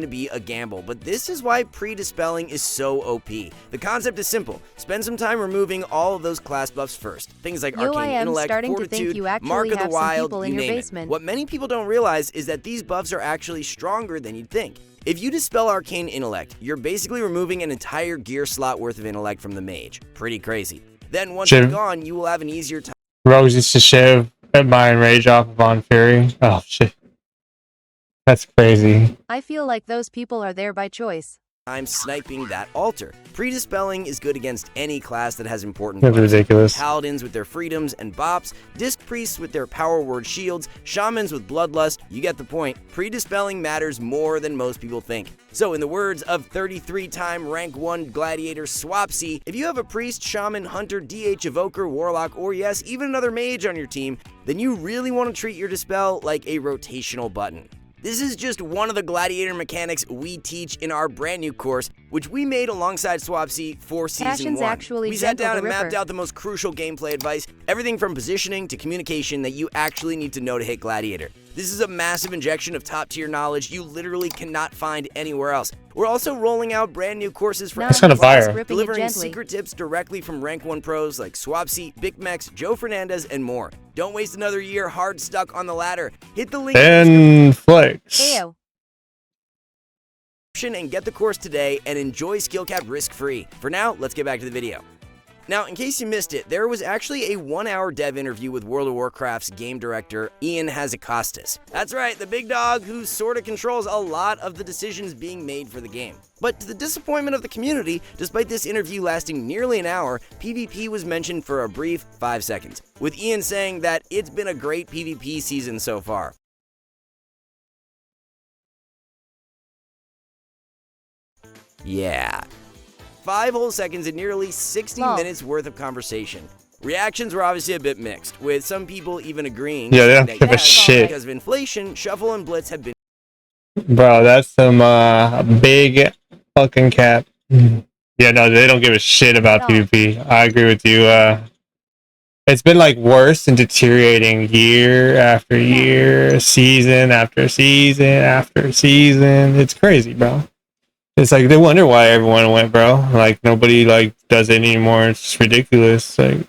to be a gamble, but this is why pre-dispelling is so OP. The concept is simple. Spend some time removing all of those class buffs first. Things like Arcane Intellect, Fortitude, Mark of the Wild, you name it. What many people don't realize is that these buffs are actually stronger than you'd think. If you dispel Arcane Intellect, you're basically removing an entire gear slot worth of intellect from the mage. Pretty crazy. Then once it's gone, you will have an easier time. Rogues used to shave my enrage off of On Fury. Oh shit. That's crazy. I feel like those people are there by choice. I'm sniping that altar. Pre-dispelling is good against any class that has important That's ridiculous. Paladins with their freedoms and bops, disc priests with their power word shields, shamans with bloodlust, you get the point. Pre-dispelling matters more than most people think. So in the words of 33-time rank 1 Gladiator Swapsy, if you have a priest, shaman, hunter, DH, evoker, warlock, or yes, even another mage on your team, then you really want to treat your dispel like a rotational button. This is just one of the Gladiator mechanics we teach in our brand new course, which we made alongside Swapsy for Season 1. We sat down and mapped out the most crucial gameplay advice, everything from positioning to communication that you actually need to know to hit Gladiator. This is a massive injection of top-tier knowledge you literally cannot find anywhere else. We're also rolling out brand new courses for delivering secret tips directly from rank 1 pros like Swapsy, Big Mex, Joe Fernandez, and more. Don't waste another year hard stuck on the ladder. Hit the link and flex. And get the course today and enjoy skill cap risk-free. For now, let's get back to the video. Now, in case you missed it, there was actually a 1-hour dev interview with World of Warcraft's game director, Ian Hazzikostas. That's right, the big dog who sorta controls a lot of the decisions being made for the game. But to the disappointment of the community, despite this interview lasting nearly an hour, PvP was mentioned for a brief 5 seconds, with Ian saying that it's been a great PvP season so far. Yeah. 5 whole seconds and nearly 60 minutes worth of conversation. Reactions were obviously a bit mixed, with some people even agreeing they don't give a shit. Because of inflation, Shuffle and Blitz have been... Bro, that's some big fucking cap. Yeah, no, they don't give a shit about PvP. I agree with you. It's been like worse and deteriorating year after year, season after season after season. It's crazy, bro. It's like they wonder why everyone went, bro. Like nobody like does it anymore. It's just ridiculous. Like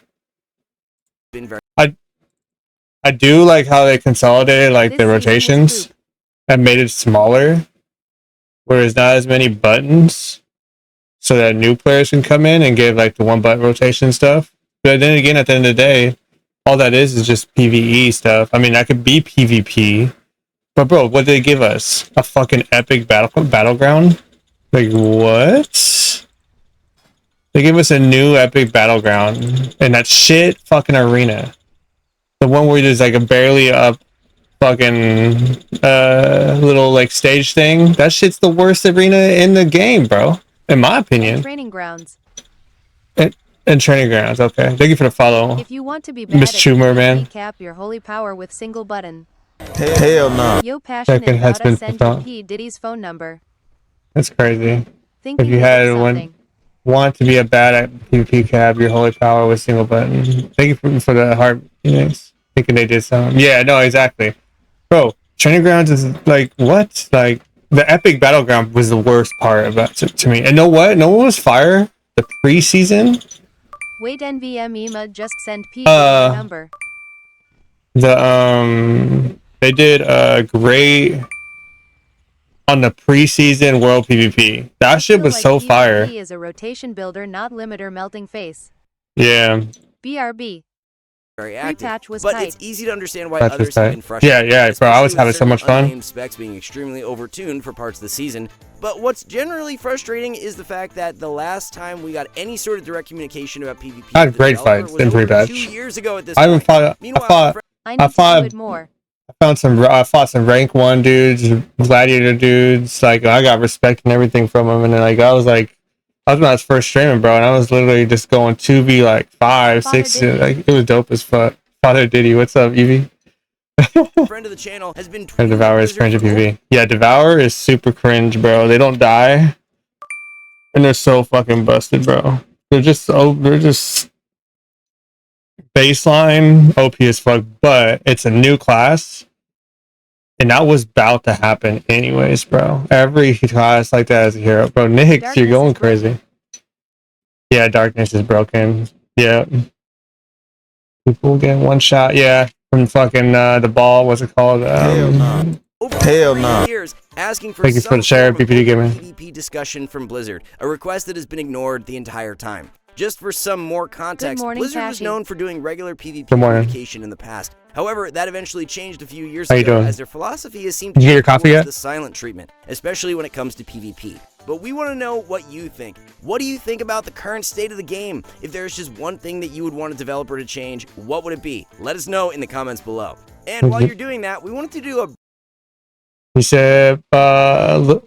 I do like how they consolidated like the rotations and made it smaller, where there's not as many buttons, so that new players can come in and give like the 1-button rotation stuff. But then again, at the end of the day, all that is just PvE stuff. I mean, that could be PvP, but bro, what did they give us? A fucking epic battleground? Like, what? They gave us a new epic battleground in that shit fucking arena. The one where there's like a barely up fucking little like stage thing. That shit's the worst arena in the game, bro. In my opinion. Training grounds. And training grounds, okay. Thank you for the follow. If you want to be bad Miss Schumer, man. Cap your holy power with single button. Hell no. Yo, passionate about us, send P. Diddy's phone number. That's crazy. If you had want to be a bad at PvP cap, your holy power with single button. Thank you for the heart. Thinking they did something. Yeah, no, exactly. Bro, training grounds is like, what? Like, the epic battleground was the worst part about it to me. And know what? No one was fire. The preseason. Wait, NVMEMA just sent P number. They did a great on the preseason world PvP. That shit was so fire. PvP is a rotation builder, not limiter melting face. Yeah. BRB. Very active, was but tight. It's easy to understand why others have been frustrated. Yeah, bro, I was having so much fun. Specs being extremely overtuned for parts of the season, but what's generally frustrating is the fact that the last time we got any sort of direct communication about PvP, I had great fights in pre-patch. 2 years ago at this I haven't fought. I fought some rank 1 dudes, gladiator dudes. Like I got respect and everything from them, and then like I was when I was first streaming, bro, and I was literally just going 2v like 5, 6. Like it was dope as fuck. Father Diddy, what's up, Evie? Friend of the channel has been. Devour is cringe at PvP. Yeah, Devour is super cringe, bro. They don't die, and they're so fucking busted, bro. They're just baseline OP as fuck, but it's a new class. And that was about to happen anyways, bro. Every class like that is a hero. Bro, Nick, you're going crazy. Yeah, darkness is broken. Yeah. People get one shot. Yeah. From fucking the ball, what's it called? Hell no. Hell no. Years asking for Thank you for the share, PPD Gamer. PvP discussion from Blizzard, a request that has been ignored the entire time. Just for some more context, morning, Blizzard was Cashy. known for doing regular PvP Good morning. communication in the past. However, that eventually changed a few years How you ago doing? as their philosophy has seemed Did to you get your go coffee towards yet? the silent treatment, especially when it comes to PvP. But we want to know what you think. What do you think about the current state of the game? If there's just one thing that you would want a developer to change, what would it be? Let us know in the comments below. And while you're doing that, we wanted to do a He said, Bizalt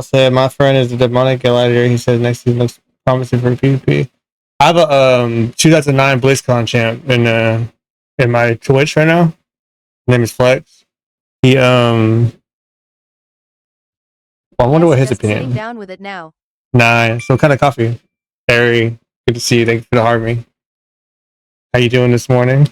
said, my friend is a demonic gladiator. He said next season looks promising for PvP. I have a 2009 BlizzCon champ in my Twitch right now. His name is Flex. He I wonder what his Just opinion. sitting down with it now. Nice. So what kind of coffee? Harry, good to see you. Thank you for the hard me. How you doing this morning?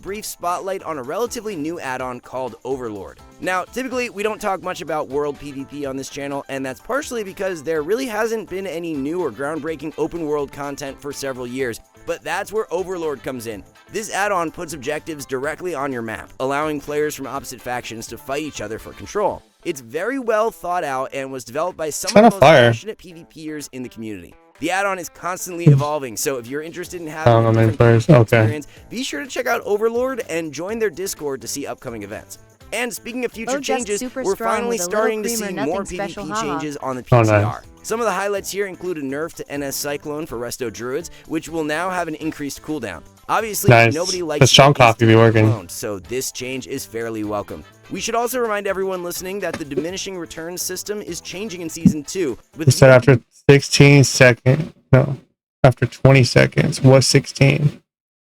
brief spotlight on a relatively new add-on called OVERLORD. Now, typically, we don't talk much about world PvP on this channel, and that's partially because there really hasn't been any new or groundbreaking open world content for several years, but that's where OVERLORD comes in. This add-on puts objectives directly on your map, allowing players from opposite factions to fight each other for control. It's very well thought out and was developed by some of the most passionate PvPers in the community. The add-on is constantly evolving, so if you're interested in having a different PvP experience, be sure to check out OVERLORD and join their Discord to see upcoming events. And speaking of future changes, we're finally starting to see more PvP changes on the PTR. Nice. Some of the highlights here include a nerf to NS Cyclone for Resto Druids, which will now have an increased cooldown. Obviously, nobody likes the strong coffee be working, cloned, so this change is fairly welcome. We should also remind everyone listening that the diminishing returns system is changing in Season 2. It said after 16 seconds, no, after 20 seconds, was 16.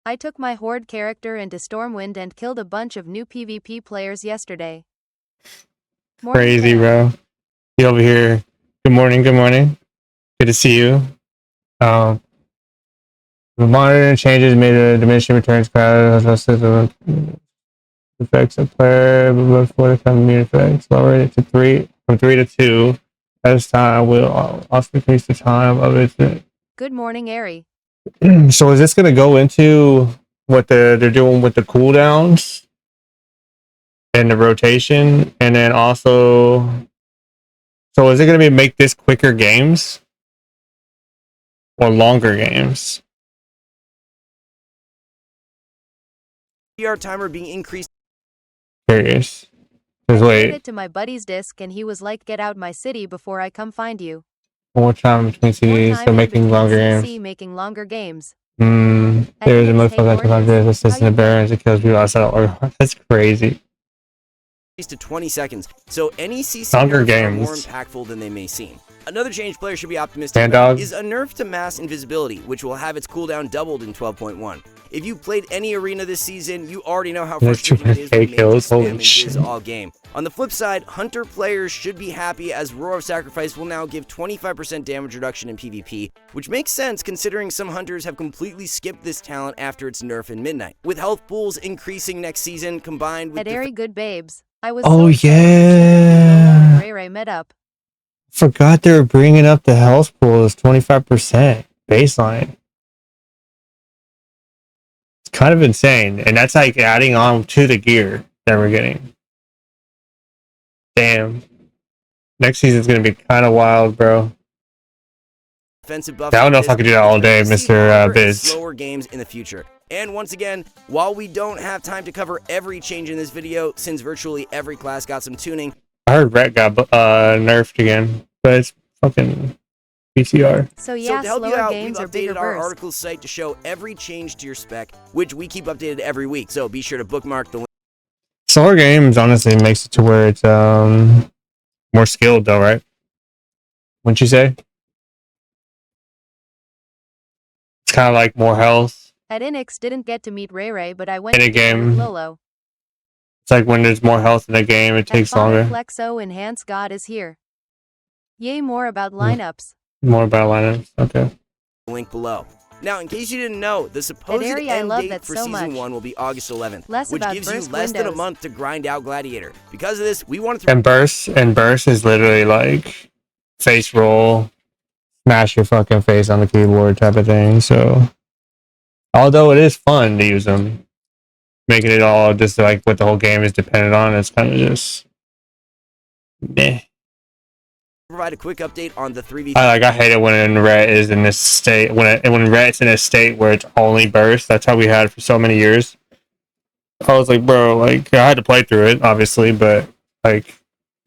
I took my Horde character into Stormwind and killed a bunch of new PvP players yesterday. Crazy, bro. You over here. Good morning, good morning. Good to see you. The monitoring changes made a diminishing returns crowd effects of player before the immune effects. Lower it to 3 from 3 to 2. As time will also increase the time of it. Good morning, Ari. So is this going to go into what they're doing with the cooldowns and the rotation, and then also, so is it going to make this quicker games or longer games? PR timer being increased. Curious. I Wait. it to my buddy's disc and he was like, "Get out my city before I come find you." More time between CDs, so making longer games. Making longer games. There's a motherfucker that this assistant to Barons that kills people outside of That's crazy. To 20 seconds, so any CC longer nerfs are games more impactful than they may seem. Another change players should be optimistic about is a nerf to mass invisibility, which will have its cooldown doubled in 12.1. If you played any arena this season, you already know how frustrating it is to spam invis all game. On the flip side, Hunter players should be happy as Roar of Sacrifice will now give 25% damage reduction in PvP, which makes sense considering some Hunters have completely skipped this talent after its nerf in Midnight. With health pools increasing next season, combined with Airy good babes. I was yeah. Ray met up. Forgot they were bringing up the health pool as 25% baseline. It's kind of insane, and that's like adding on to the gear that we're getting. Damn. Next season's gonna be kind of wild, bro. Offensive buff. I don't know if I could do that all day, Mr. Biz. Slower games in the future. And once again, while we don't have time to cover every change in this video, since virtually every class got some tuning. I heard Rhett got nerfed again, but it's fucking PTR. So yeah, to help you out, we've games updated our articles site to show every change to your spec, which we keep updated every week. So be sure to bookmark the link. Slower games honestly makes it to where it's more skilled though, right? Wouldn't you say? It's kind of like more health. At Inix didn't get to meet Ray, but I went in a game. Lolo. It's like when there's more health in a game, it takes longer. Flexo Enhance God is here. Yay, more about lineups. More about lineups. Okay. Link below. Now, in case you didn't know, the supposed end date for Season 1 will be August 11th, which gives you less than a month to grind out Gladiator. Because of this, we wanted to... And burst is literally like face roll, smash your fucking face on the keyboard type of thing. So, although it is fun to use them, making it all just like what the whole game is dependent on, it's kind of just meh. Provide a quick update on the 3v3. I hate it when Ret is in this state. When Ret's in a state where it's only burst. That's how we had it for so many years. I was like, bro, like I had to play through it, obviously, but like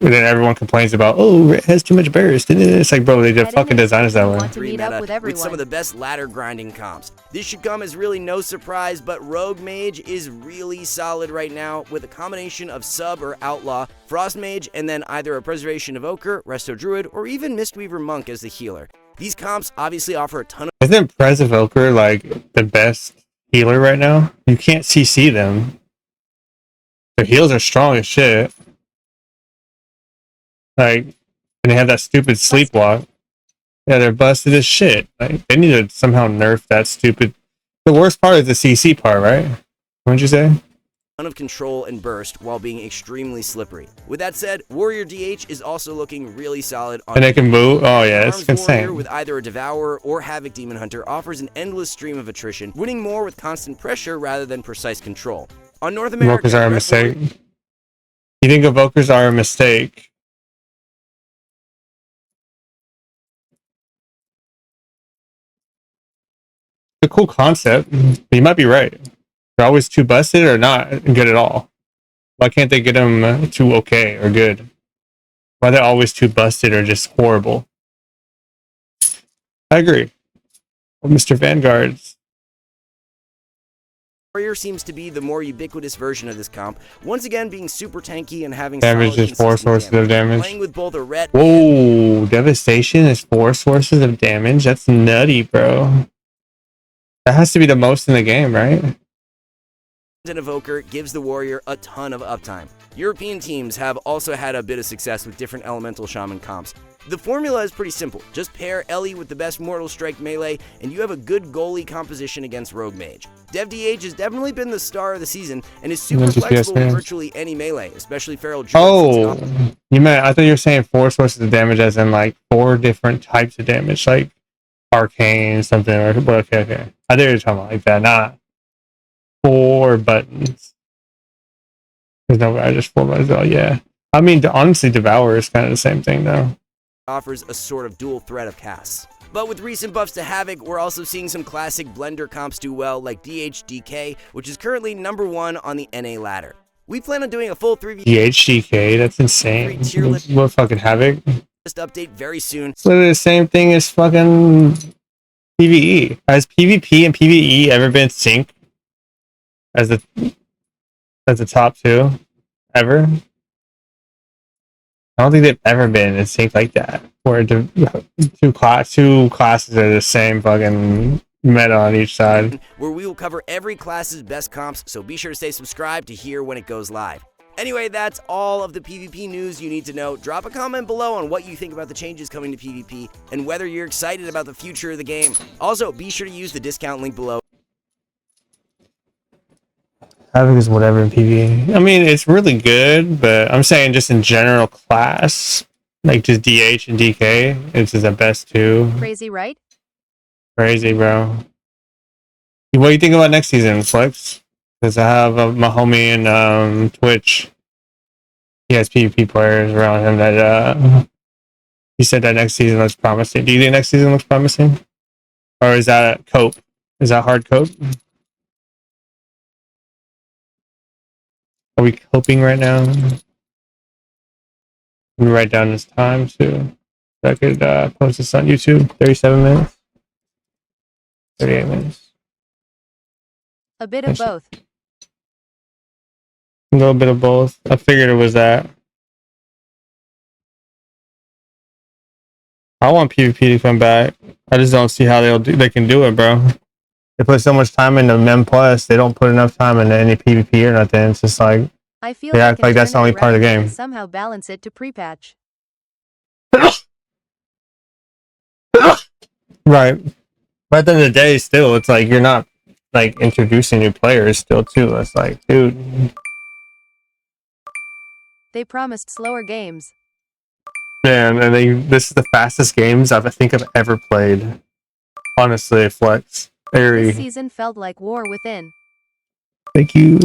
then everyone complains about, oh, Ret has too much burst. And it's like, bro, they just fucking designed us that way. With some of the best ladder grinding comps. This should come as really no surprise, but Rogue Mage is really solid right now with a combination of sub or outlaw, Frost Mage, and then either a Preservation Evoker, Resto Druid, or even Mistweaver Monk as the healer. These comps obviously offer a ton of... Isn't Pres Evoker like the best healer right now? You can't CC them. Their heals are strong as shit. Like, and they have that stupid sleepwalk. Yeah, they're busted as shit. Like, they need to somehow nerf that stupid... The worst part is the CC part, right? What'd you say? Ton of control and burst while being extremely slippery. With that said, Warrior DH is also looking really solid. And they can move? Oh yeah, it's insane. Warrior with either a Devourer or Havoc Demon Hunter offers an endless stream of attrition, winning more with constant pressure rather than precise control. On North America... Evokers are a mistake. You think Evokers are a mistake? A cool concept, but you might be right. They're always too busted or not good at all. Why can't they get them too okay or good? Why are they always too busted or just horrible? I agree. Well, Mr. Vanguard's Warrior seems to be the more ubiquitous version of this comp, once again being super tanky and having damage is 4 sources of damage. Playing with both a red... Whoa, Devastation is 4 sources of damage? That's nutty, bro. That has to be the most in the game, right? An Evoker gives the Warrior a ton of uptime. European teams have also had a bit of success with different Elemental Shaman comps. The formula is pretty simple. Just pair Ellie with the best Mortal Strike melee, and you have a good goalie composition against Rogue Mage. DevDH has definitely been the star of the season, and is super flexible with virtually any melee, especially Feral Druids. Oh, I thought you were saying 4 sources of damage as in like 4 different types of damage, like arcane, something, or okay. I think you're talking about like that, not 4 buttons. There's no way, I just 4 buttons. Oh, yeah. I mean, honestly, Devour is kind of the same thing, though. Offers a sort of dual threat of casts. But with recent buffs to Havoc, we're also seeing some classic Blender comps do well, like DHDK, which is currently #1 on the NA ladder. We plan on doing a full 3v... DHDK, that's insane. What fucking Havoc? Update very soon. It's literally the same thing as fucking PvE. Has PvP and PvE ever been synced as the top 2 ever? I don't think they've ever been in sync like that, where two classes are the same fucking meta on each side. Where we will cover every class's best comps, so be sure to stay subscribed to hear when it goes live. Anyway, that's all of the PvP news you need to know. Drop a comment below on what you think about the changes coming to PvP, and whether you're excited about the future of the game. Also, be sure to use the discount link below. Havoc is whatever in PvE. I mean, it's really good, but I'm saying just in general class, like just DH and DK, it's just the best 2. Crazy, right? Crazy, bro. What do you think about next season, Flex? Because I have my homie in Twitch. He has PvP players around him that he said that next season looks promising. Do you think next season looks promising? Or is that cope? Is that hard cope? Are we coping right now? Let me write down this time too. So I could post this on YouTube. 37 minutes. 38 minutes. A bit of both. A little bit of both. I figured it was that. I want PvP to come back. I just don't see how they can do it, bro. They put so much time into Mem Plus, they don't put enough time into any PvP or nothing. It's just like I feel they act like that's the only part of the game. Somehow balance it to pre-patch. Right. But at the end of the day, still, it's like you're not like introducing new players still too. It's like, dude. They promised slower games. Man, and this is the fastest games I think I've ever played. Honestly, Flex. This season felt like War Within. Thank you.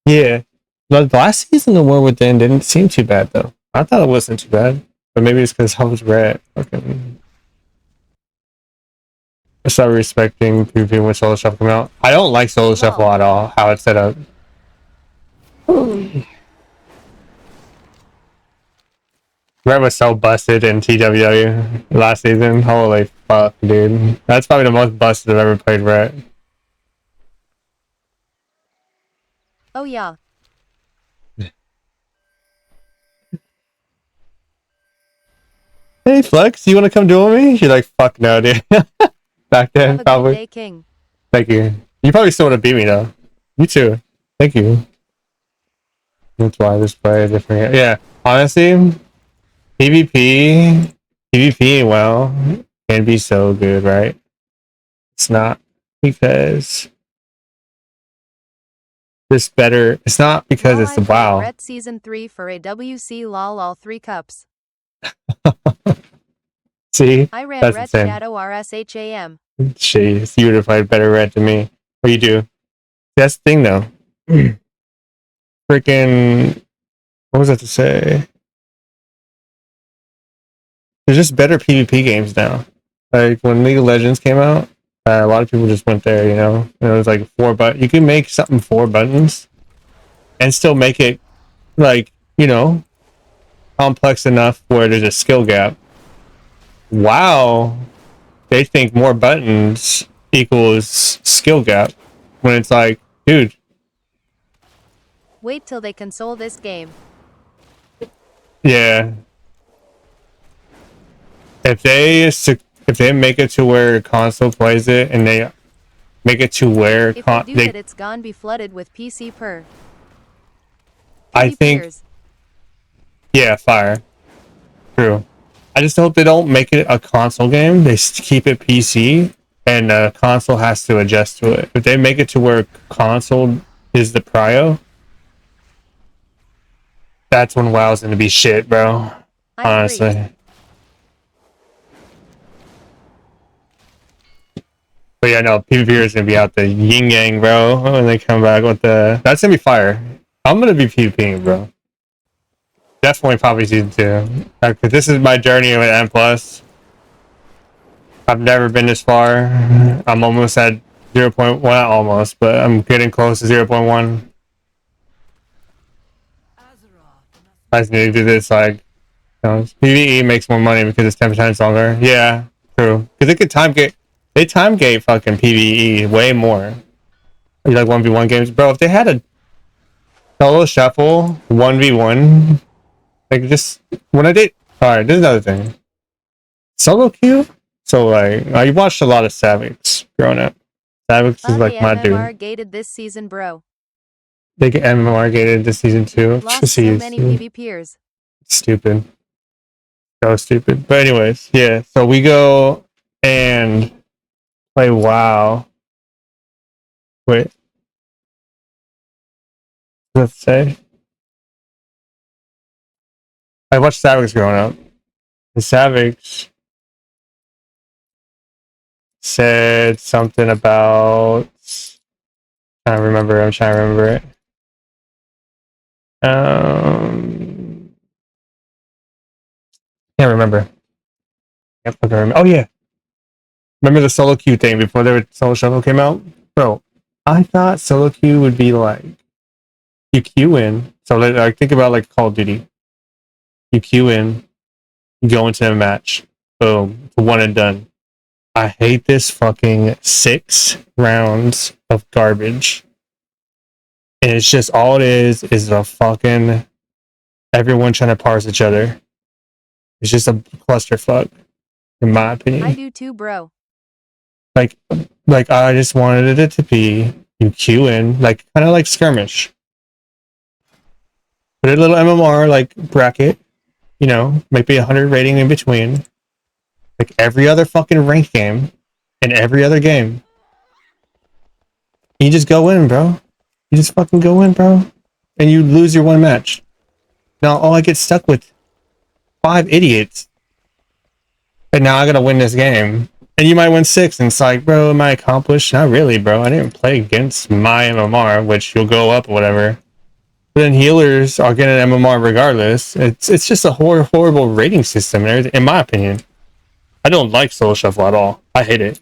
Yeah. The last season of War Within didn't seem too bad though. I thought it wasn't too bad. But maybe it's because I was red. Okay. I started respecting PvP when Solo Shuffle came out. I don't like Solo Shuffle at all, how it's set up. Red was so busted in TWW last season. Holy fuck, dude. That's probably the most busted I've ever played Red. Oh yeah. Hey Flex, you want to come duel me? You're like, fuck no, dude. Back then, Have a probably. good day, King. Thank you. You probably still want to beat me though. You too. Thank you. That's why I just play a different. Yeah, honestly, PvP, well, can be so good, right? It's not because it's better. It's not because it's the WoW. Ret Season 3 for a WC lol all 3 cups. See? I ran That's Ret insane. Shadow RSHAM. Jeez, you would have played better Red than me. What you do? That's the thing though. Freaking, what was that to say? There's just better PvP games now. Like when League of Legends came out, a lot of people just went there, you know? And it was like 4 buttons. You can make something 4 buttons and still make it like, you know, complex enough where there's a skill gap. Wow. They think more buttons equals skill gap when it's like, dude. Wait till they console this game. Yeah. If they make it to where console plays it and they make it to where if they do that, it's gonna be flooded with PC per. I think. Yeah, fire. True. I just hope they don't make it a console game. They keep it PC, and the console has to adjust to it. If they make it to where console is the prio, that's when WoW's gonna be shit, bro. Honestly. But yeah, no, PvP is gonna be out the yin yang, bro. When they come back with the, that's gonna be fire. I'm gonna be PvPing, bro. Definitely probably season 2. Because this is my journey with M+. I've never been this far. I'm almost at 0. Well, not almost, but I'm getting close to 0.1. I just need to do this, like, you know, PvE makes more money because it's 10% longer. Yeah, true. Because it could they time gate fucking PvE way more. You like 1v1 games? Bro, if they had a solo shuffle 1v1, like just when I did, alright, this is another thing. Solo queue? So like I watched a lot of Savix growing up. Savix is like my dude. MMR gated this season, bro. They get MMR gated this season too. Lost so many PvPers. Stupid. So stupid. But anyways, yeah. So we go and play WoW. Wait. Let's say. I watched Savix growing up. And Savix said something about I'm trying to remember it. Can't remember. Can't fucking remember. Oh yeah. Remember the solo queue thing before the solo shuffle came out? Bro, I thought solo queue would be like you queue in. So like think about like Call of Duty. You queue in, you go into a match, boom, one and done. I hate this fucking 6 rounds of garbage. And it's just all it is a fucking everyone trying to parse each other. It's just a clusterfuck, in my opinion. I do too, bro. Like I just wanted it to be you queue in, like kind of like skirmish. Put a little MMR like bracket. You know, maybe 100 rating in between. Like every other fucking ranked game. in every other game. You just go in, bro. You just fucking go in, bro. And you lose your one match. Now, I get stuck with 5 idiots. And now I gotta win this game. And you might win 6, and it's like, bro, am I accomplished? Not really, bro. I didn't play against my MMR, which you'll go up or whatever. But then healers are getting an MMR regardless. It's just a horrible rating system, and everything, in my opinion. I don't like Solo Shuffle at all. I hate it.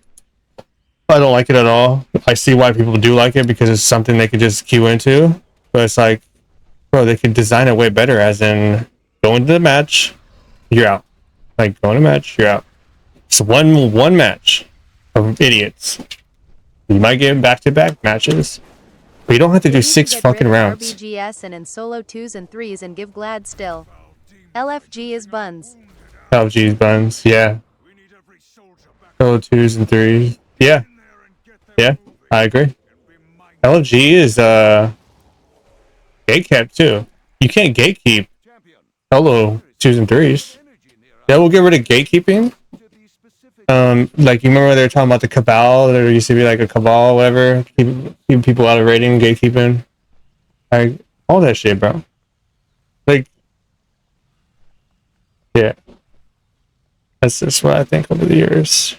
I don't like it at all. I see why people do like it, because it's something they could just queue into. But it's like, bro, they could design it way better, as in, go into the match, you're out. Like, go in a match, you're out. It's one match of idiots. You might get back-to-back matches, but you don't have to do 6 fucking rounds. RBGS and in solo 2s and 3s and give Glad still. LFG is buns. LFG is buns, yeah. Solo 2s and 3s. Yeah. Yeah, I agree. LFG is gatekept too. You can't gatekeep solo 2s and 3s. Yeah, we'll get rid of gatekeeping. Like, you remember when they were talking about the cabal? There used to be like a cabal, whatever. Keep people out of rating, gatekeeping. Like, all that shit, bro. Like, yeah. That's just what I think over the years.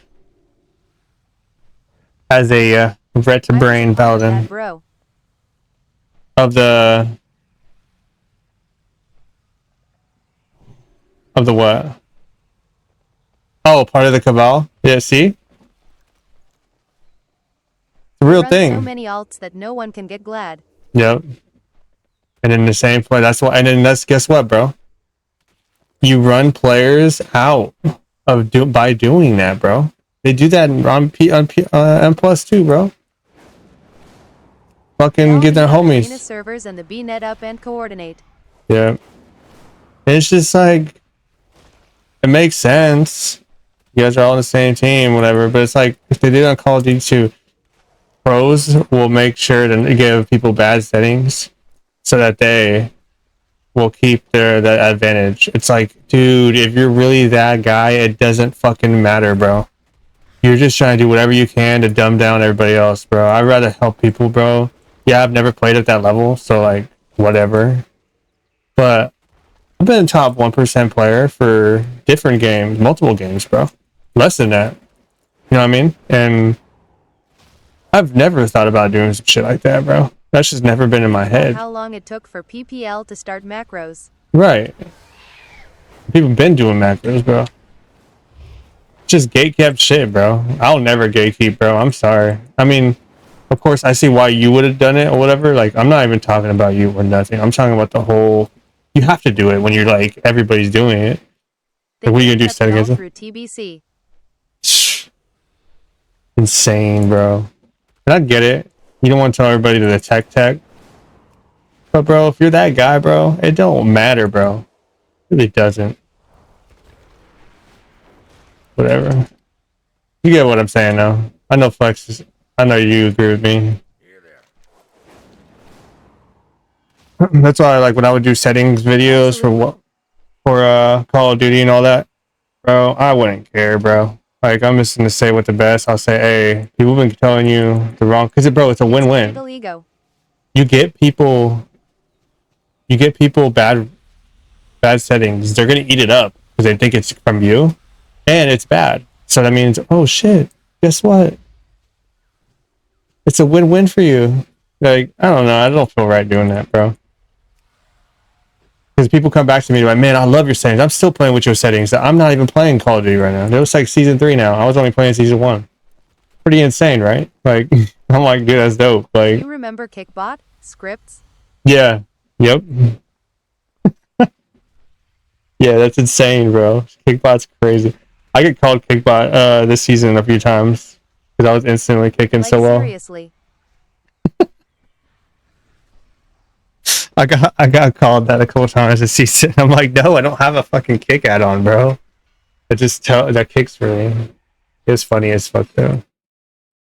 As a red to brain paladin of the what? Oh, part of the cabal? Yeah, see? It's a real thing. So many alts that no one can get Glad. Yep. And in the same point, that's why. And then guess what, bro? You run players out of by doing that, bro. They do that on M plus too, bro. Fucking get their homies. Servers and the BNet up and coordinate. Yeah. And it's just like, it makes sense. You guys are all on the same team, whatever. But it's like, if they did on Call of Duty 2, pros will make sure to give people bad settings so that they will keep that advantage. It's like, dude, if you're really that guy, it doesn't fucking matter, bro. You're just trying to do whatever you can to dumb down everybody else, bro. I'd rather help people, bro. Yeah, I've never played at that level, so like, whatever. But I've been a top 1% player for different games, multiple games, bro. Less than that. You know what I mean? And I've never thought about doing some shit like that, bro. That's just never been in my head. How long it took for PPL to start macros. Right. People been doing macros, bro. Just gatekept shit, bro. I'll never gatekeep, bro. I'm sorry. I mean, of course, I see why you would have done it or whatever. Like, I'm not even talking about you or nothing. I'm talking about the whole... You have to do it when you're like, everybody's doing it. Like, what are you gonna do, set against it? Through TBC. Insane, bro. And I get it. You don't want to tell everybody to the tech. But, bro, if you're that guy, bro, it don't matter, bro. It really doesn't. Whatever. You get what I'm saying, though. I know Flex is... I know you agree with me. That's why, like, when I would do settings videos for Call of Duty and all that, bro, I wouldn't care, bro. Like, I'm just gonna say what the best. I'll say, hey, people have been telling you the wrong... Because, bro, it's a win-win. You get people bad settings. They're gonna eat it up because they think it's from you, and it's bad. So that means, oh shit, guess what? It's a win-win for you. Like, I don't know. I don't feel right doing that, bro. Because people come back to me like, man, I love your settings. I'm still playing with your settings. I'm not even playing Call of Duty right now. It was like season 3 now. I was only playing season 1. Pretty insane, right? Like, I'm like, dude, that's dope. Like, you remember Kickbot? Scripts? Yeah. Yep. Yeah, that's insane, bro. Kickbot's crazy. I get called Kickbot this season a few times because I was instantly kicking like, so well. Seriously. I got called that a couple times this season. I'm like, no, I don't have a fucking kick add-on, bro. That kicks for me. It's funny as fuck though.